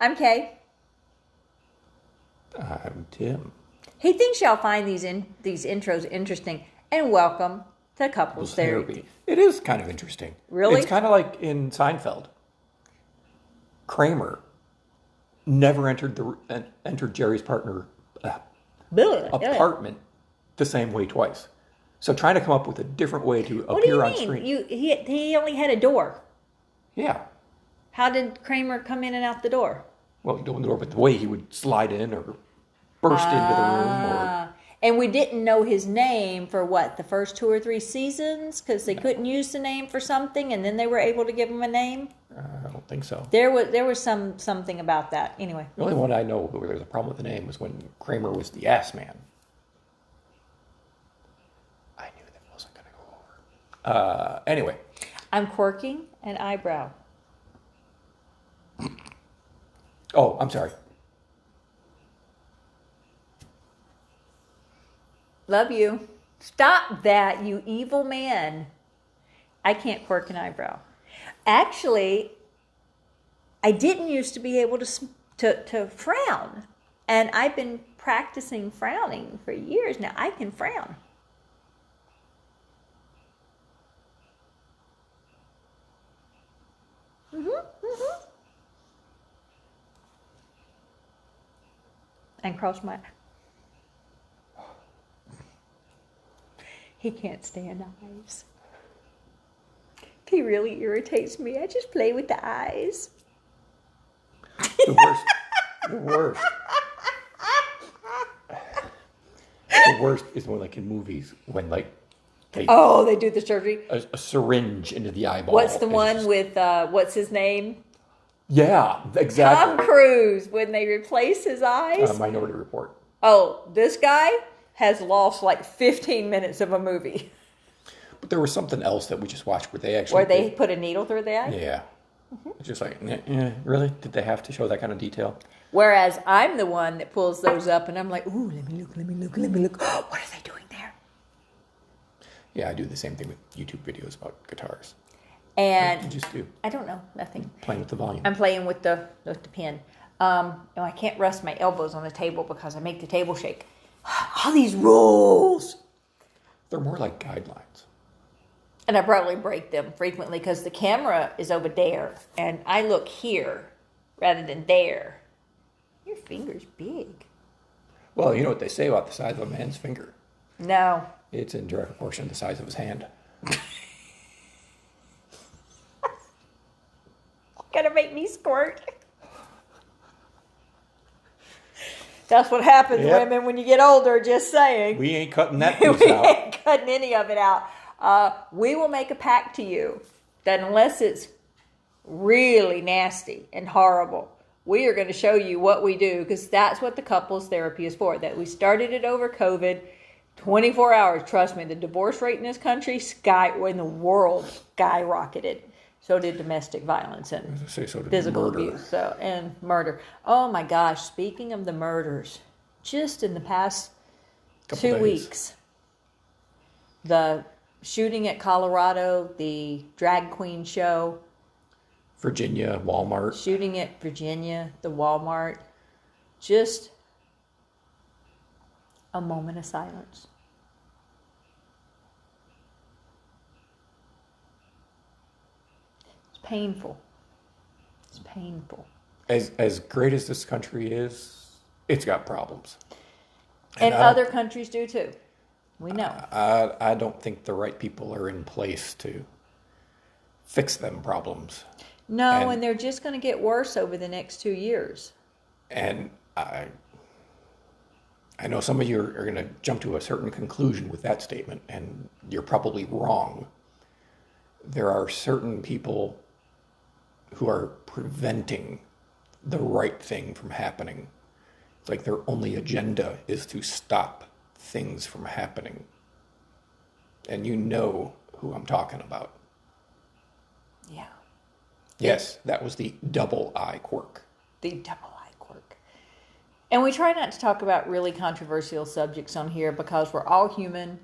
I'm Kay. I'm Tim. He thinks y'all find these intros interesting. And welcome to Couples Therapy. It is kind of interesting. Really? It's kind of like in Seinfeld. Kramer never entered Jerry's partner apartment the same way twice. So trying to come up with a different way to appear on screen. He only had a door. Yeah. How did Kramer come in and out the door? Well, the door, but the way he would slide in or burst into the room. And we didn't know his name for the first 2 or 3 seasons? Because they couldn't use the name for something and then they were able to give him a name? I don't think so. There was something about that. Anyway. The only one I know where there was a problem with the name was when Kramer was the ass man. I knew that wasn't going to go over. Anyway. I'm quirking an eyebrow. Oh, I'm sorry. Love you. Stop that, you evil man. I can't quirk an eyebrow. Actually, I didn't used to be able to frown. And I've been practicing frowning for years now. I can frown. And cross my... He can't stand eyes. He really irritates me. I just play with the eyes. The worst is when, like, in movies, when, like, they do the surgery. A syringe into the eyeball. What's the one with what's his name? Yeah, exactly. Tom Cruise, when they replace his eyes. Minority Report. Oh, this guy has lost like 15 minutes of a movie. But there was something else that we just watched where they put a needle through the eye? Yeah. It's just like, really? Did they have to show that kind of detail? Whereas I'm the one that pulls those up and I'm like, ooh, let me look. What are they doing there? Yeah, I do the same thing with YouTube videos about guitars. And what did you just do? I don't know, nothing. Playing with the volume. I'm playing with the pen. I can't rest my elbows on the table because I make the table shake. All these rules. They're more like guidelines. And I probably break them frequently because the camera is over there and I look here rather than there. Your finger's big. Well, you know what they say about the size of a man's finger? No. It's in direct proportion to the size of his hand. Gonna make me squirt. That's what happens, women, when you get older, just saying. We ain't cutting that piece out. We ain't cutting any of it out. We will make a pact to you that unless it's really nasty and horrible, we are going to show you what we do, because that's what the couples therapy is for. That we started it over COVID, 24 hours. Trust me, the divorce rate in this country, in the world, skyrocketed. So did domestic violence and physical abuse and murder. Oh my gosh, speaking of the murders, just in the past 2 weeks, the shooting at Colorado, the drag queen show. Virginia, Walmart. Shooting at Virginia, the Walmart. Just a moment of silence. Painful. It's painful. As great as this country is, it's got problems. And other countries do too. We know. I don't think the right people are in place to fix them problems. No, and they're just going to get worse over the next 2 years. And I know some of you are going to jump to a certain conclusion with that statement, and you're probably wrong. There are certain people who are preventing the right thing from happening. It's like their only agenda is to stop things from happening. And you know who I'm talking about. Yeah. Yes, that was the double I quirk. The double I quirk. And we try not to talk about really controversial subjects on here because we're all human.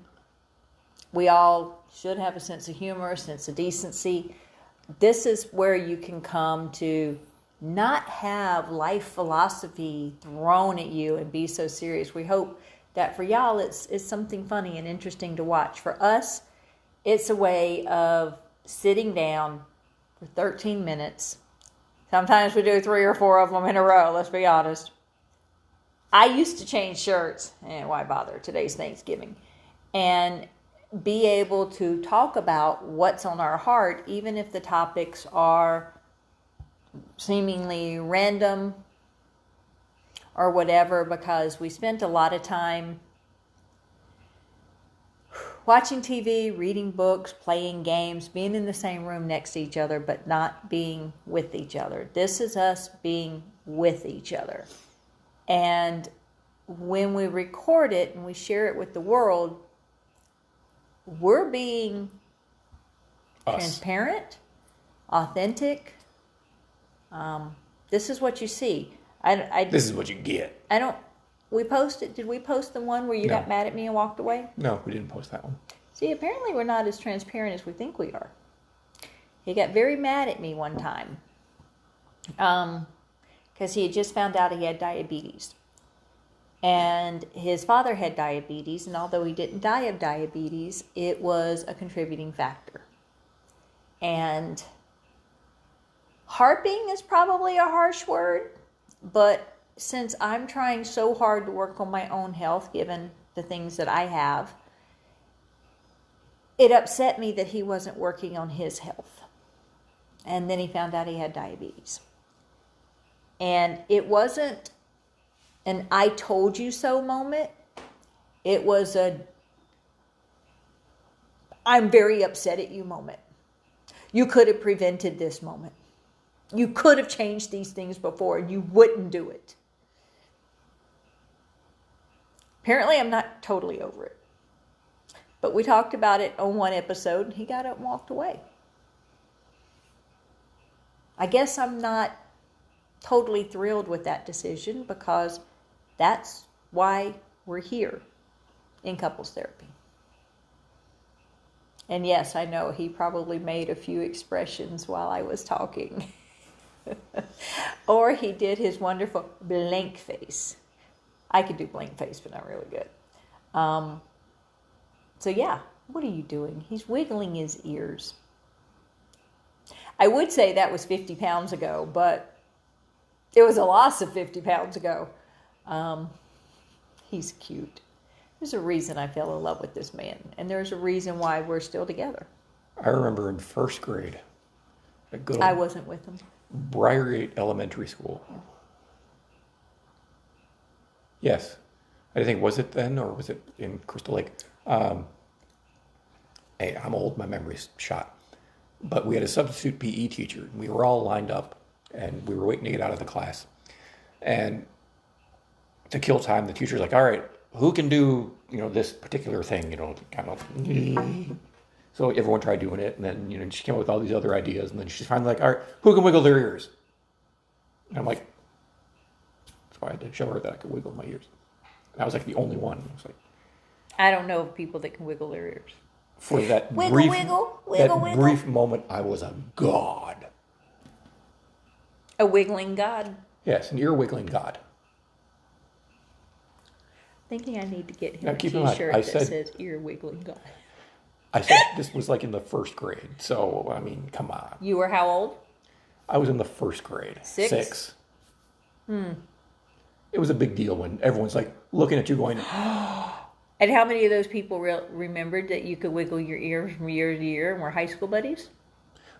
We all should have a sense of humor, a sense of decency. This is where you can come to not have life philosophy thrown at you and be so serious. We hope that for y'all it's something funny and interesting to watch. For us, it's a way of sitting down for 13 minutes. Sometimes we do 3 or 4 of them in a row, let's be honest. I used to change shirts, and why bother? Today's Thanksgiving. And be able to talk about what's on our heart, even if the topics are seemingly random or whatever, because we spent a lot of time watching TV, reading books, playing games, being in the same room next to each other, but not being with each other. This is us being with each other. And when we record it and we share it with the world, we're being transparent, authentic. This is what you see. This is what you get. We posted, did we post the one where you got mad at me and walked away? No, we didn't post that one. See, apparently we're not as transparent as we think we are. He got very mad at me one time. Because he had just found out he had diabetes. And his father had diabetes, and although he didn't die of diabetes, it was a contributing factor. And harping is probably a harsh word, but since I'm trying so hard to work on my own health, given the things that I have, it upset me that he wasn't working on his health. And then he found out he had diabetes. And it wasn't an I told you so moment. It was a I'm very upset at you moment. You could have prevented this moment. You could have changed these things before and you wouldn't do it. Apparently I'm not totally over it. But we talked about it on one episode and he got up and walked away. I guess I'm not totally thrilled with that decision because that's why we're here in couples therapy. And yes, I know he probably made a few expressions while I was talking. Or he did his wonderful blank face. I could do blank face, but not really good. So yeah, what are you doing? He's wiggling his ears. I would say that was 50 pounds ago, but it was a loss of 50 pounds ago. He's cute. There's a reason I fell in love with this man, and there's a reason why we're still together. I remember in first grade, I wasn't with him. Briargate Elementary School. Yes. I think, was it then, or was it in Crystal Lake? Hey, I'm old, my memory's shot. But we had a substitute PE teacher, and we were all lined up, and we were waiting to get out of the class. And to kill time, the teacher's like, all right, who can do, this particular thing, kind of. So everyone tried doing it, and then, she came up with all these other ideas, and then she's finally like, all right, who can wiggle their ears? And I'm like, so I had to show her that I could wiggle my ears. And I was like the only one. I was like, I don't know of people that can wiggle their ears. For that wiggle. brief moment, I was a god. A wiggling god? Yes, an ear wiggling god. Thinking I need to get him Now, a keep in mind, t-shirt I that said- says ear wiggling god. I said this was like in the first grade, so I mean, come on. You were how old? I was in the first grade. 6? 6. It was a big deal when everyone's like looking at you going, And how many of those people remembered that you could wiggle your ears from year to year and were high school buddies?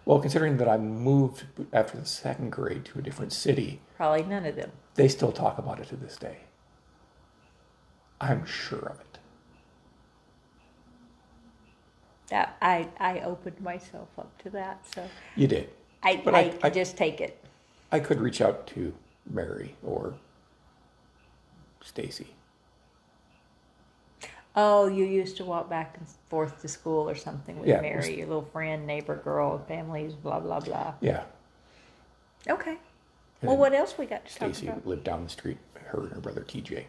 well, considering that I moved after the second grade to a different city, Probably none of them. they still talk about it to this day. I'm sure of it. That I opened myself up to that, so You did. But I just take it. I could reach out to Mary or Stacy. Oh, you used to walk back and forth to school or something with Yeah, Mary, your little friend, neighbor, girl, families, blah, blah, blah. Yeah. Okay. And Well, what else we got to Stacy talk about? lived down the street, her and her brother TJ.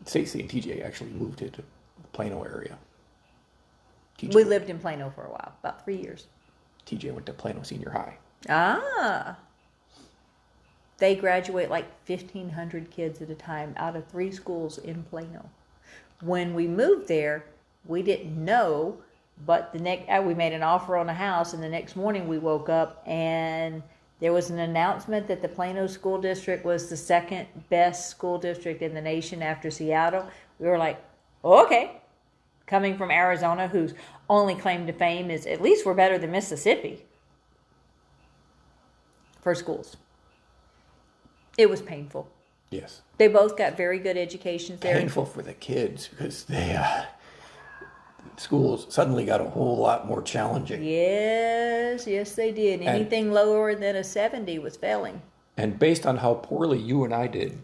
Stacy and TJ actually moved to the Plano area. TJ, We lived in Plano for a while, about 3 years. TJ went to Plano Senior High. Ah. They graduate like 1,500 kids at a time out of 3 schools in Plano. When we moved there, we didn't know, but we made an offer on a house, and the next morning we woke up and there was an announcement that the Plano School District was the second best school district in the nation after Seattle. We were like, oh, okay. Coming from Arizona, whose only claim to fame is at least we're better than Mississippi for schools. It was painful. Yes. They both got very good educations there. Painful for the kids because schools suddenly got a whole lot more challenging. Yes, they did. Anything lower than a 70 was failing. And based on how poorly you and I did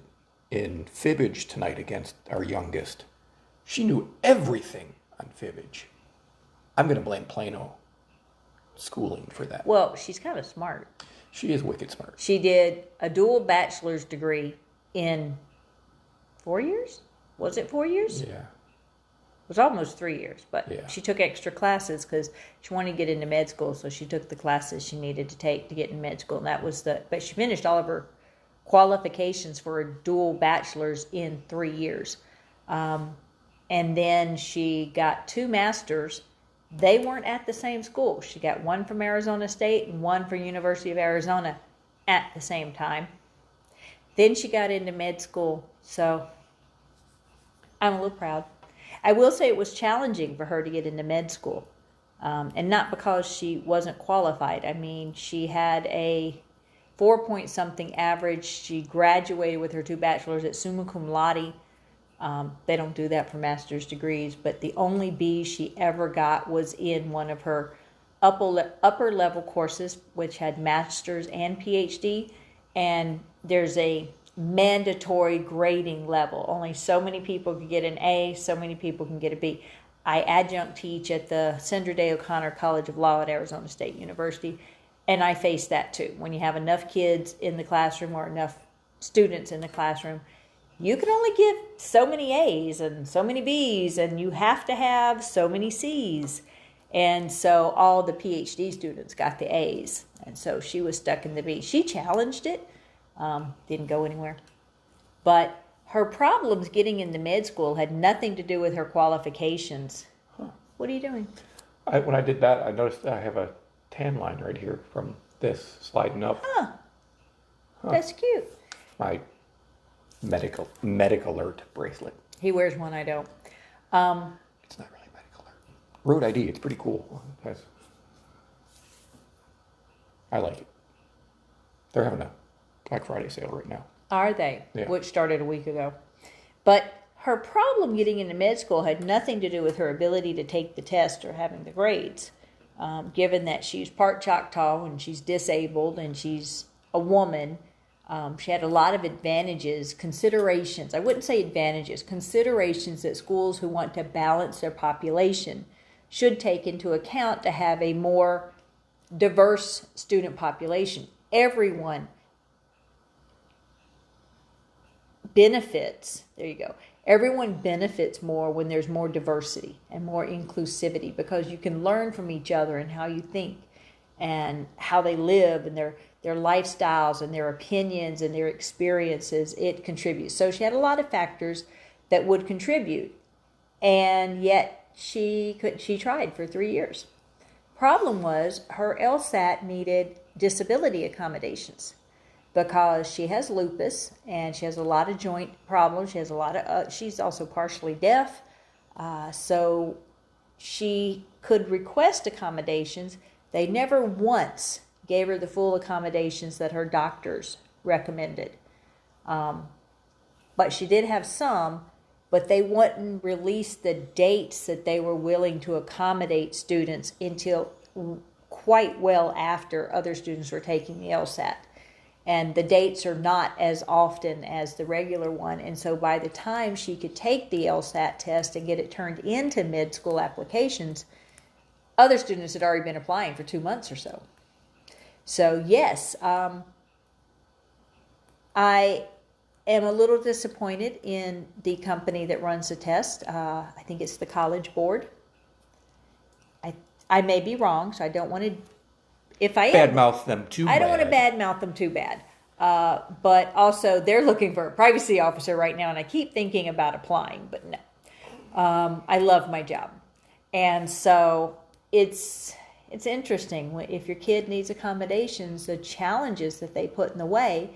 in fibbage tonight against our youngest, she knew everything on fibbage. I'm going to blame Plano schooling for that. Well, she's kind of smart. She is wicked smart. She did a dual bachelor's degree in 4 years? Was it 4 years? Yeah. It was almost 3 years, but Yeah. she took extra classes because she wanted to get into med school, so she took the classes she needed to take to get in med school, and but she finished all of her qualifications for a dual bachelor's in 3 years. And then she got 2 masters. They weren't at the same school. She got one from Arizona State and one from University of Arizona at the same time. Then she got into med school, so I'm a little proud. I will say it was challenging for her to get into med school, and not because she wasn't qualified. I mean, she had a 4-point-something average. She graduated with her 2 bachelors at summa cum laude. They don't do that for master's degrees, but the only B she ever got was in one of her upper level courses, which had master's and PhD, and there's a mandatory grading level. Only so many people can get an A, so many people can get a B. I adjunct teach at the Sandra Day O'Connor College of Law at Arizona State University, and I face that too. When you have enough kids in the classroom or enough students in the classroom, you can only give so many A's and so many B's, and you have to have so many C's. And so all the PhD students got the A's, and so she was stuck in the B. She challenged it, didn't go anywhere. But her problems getting into med school had nothing to do with her qualifications. Huh. What are you doing? When I did that, I noticed that I have a tan line right here from this sliding up. Huh. That's cute. My medical alert bracelet. He wears one, I don't. It's not really medical alert. Road ID, it's pretty cool. I like it. They're having a Black Friday sale right now. Are they? Yeah. Which started a week ago. But her problem getting into med school had nothing to do with her ability to take the test or having the grades. Given that she's part Choctaw and she's disabled and she's a woman, she had a lot of advantages, considerations. I wouldn't say advantages, considerations that schools who want to balance their population should take into account to have a more diverse student population. Everyone benefits, there you go. Everyone benefits more when there's more diversity and more inclusivity, because you can learn from each other and how you think and how they live and their lifestyles and their opinions and their experiences. It contributes. So she had a lot of factors that would contribute, and yet she tried for 3 years. Problem was her LSAT needed disability accommodations because she has lupus and she has a lot of joint problems. She has a lot of she's also partially deaf, so she could request accommodations. They never once gave her the full accommodations that her doctors recommended. But she did have some, but they wouldn't release the dates that they were willing to accommodate students until quite well after other students were taking the LSAT. And the dates are not as often as the regular one. And so by the time she could take the LSAT test and get it turned into med school applications, other students had already been applying for 2 months or so. So yes, I am a little disappointed in the company that runs the test. I think it's the College Board. I may be wrong, so I don't want to. If I badmouth them too bad. I don't want to badmouth them too bad. But also, they're looking for a privacy officer right now, and I keep thinking about applying, but no. I love my job. And so it's interesting. If your kid needs accommodations, the challenges that they put in the way,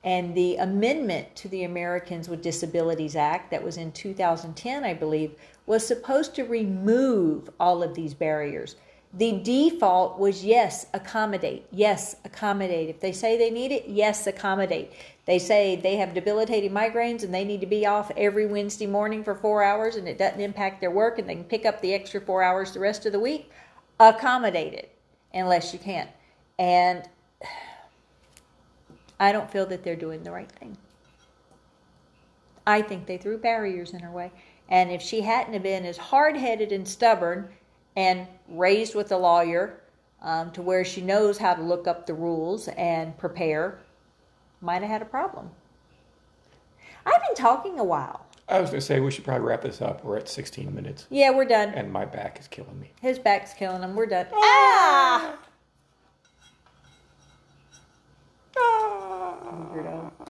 and the amendment to the Americans with Disabilities Act that was in 2010, I believe, was supposed to remove all of these barriers. The default was yes, accommodate. Yes, accommodate. If they say they need it, yes, accommodate. They say they have debilitating migraines and they need to be off every Wednesday morning for 4 hours and it doesn't impact their work and they can pick up the extra 4 hours the rest of the week. Accommodate it unless you can't. And I don't feel that they're doing the right thing. I think they threw barriers in her way. And if she hadn't have been as hard-headed and stubborn and raised with a lawyer to where she knows how to look up the rules and prepare, might have had a problem. I've been talking a while. I was going to say we should probably wrap this up. We're at 16 minutes. Yeah, we're done. And my back is killing me. His back's killing him. We're done. Ah!